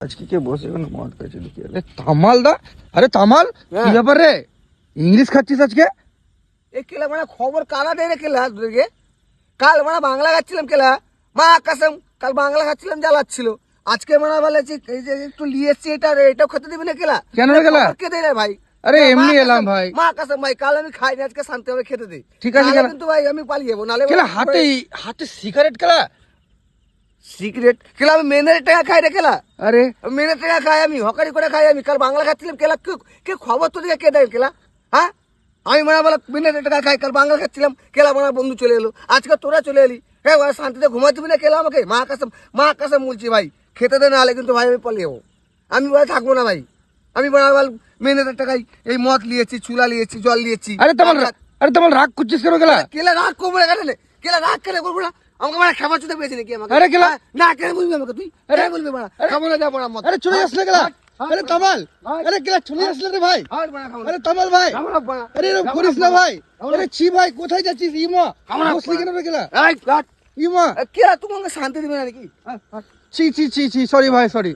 আজকে কে বসে কোনো মদ খাইছে দেখি। আরে তামাল দা, আরে তামাল কি ব্যাপার রে, ইংলিশ খাচ্ছিস আজকে? এ কেলা মানে খবর কালা দেয় রে কেলা তোদেরকে। কাল মানে বাংলা খাচ্ছিলাম কেলা, মা কাসম কাল বাংলা খাচ্ছিলাম জ্বালাচ্ছিল। আজকে মানে বলেছি এই যে একটু লিয়েছি এটা এটাও খেতে দিবি না কেলা। কেন রে কেলা? কে দেয় রে ভাই? আরে এমনি এলাম ভাই। মা কাসম ভাই কাল আমি খাইনি, আজকে শান্তি হবে খেতে দে। ঠিক আছে নাহলে কেলা। কিন্তু ভাই আমি পালিয়ে যাবো নালে কেলা হাতে হাতে সিগারেট কেলা? সিগারেট কেলা আমি মেনের টাকা খাই রে কেলা। আরে মেনের টাকা খাই আমি, হকারি করে খাই আমি। কাল বাংলা খাচ্ছিলাম কেলা, কে খবর তোদেরকে কে দেয় কেলা? হ্যাঁ আমি মানে বলে মেনের টাকা খাই, কাল বাংলা খাচ্ছিলাম কেলা মানে বন্ধু চলে এলো, আজকে তোরা চলে এলি। হ্যাঁ ভাই শান্তিতে ঘুমাই দিবি না কেলা আমাকে? মা কাসম বলছি ভাই খেতে দে, নাহলে কিন্তু ভাই আমি পালিয়ে যাবো। আমি ভাই থাকবো না ভাই। আমি বরাবর মেনের টাকাই এই মদ লিয়েছি, চুলা লিয়েছি, জল লিয়েছি। আরে তামাল রাগ করছিস কেন কেলা? কেলা রাগ করবো না কেন? কেলা রাগ কেন করবো না? আমাকে মানে খাবার চুতে পেয়েছি নাকি আমাকে? আরে কেলা না কেন বলবি আমাকে তুই? আরে বলবি না খাবো না, যাবো না মদ। আরে চলে আসলে কেলা? আরে তামাল, আরে কেলা চলে আসলে রে ভাই? আরে তামাল ভাই, আরে এরকম করিস না ভাই। আরে ছি ভাই কোথায় যাচ্ছিস? ইমা বসলি কেন রে কেলা? ইমা কেলা তুমি আমাকে শান্তি দিবে না নাকি? ছি ছি ছি ছি, সরি ভাই সরি।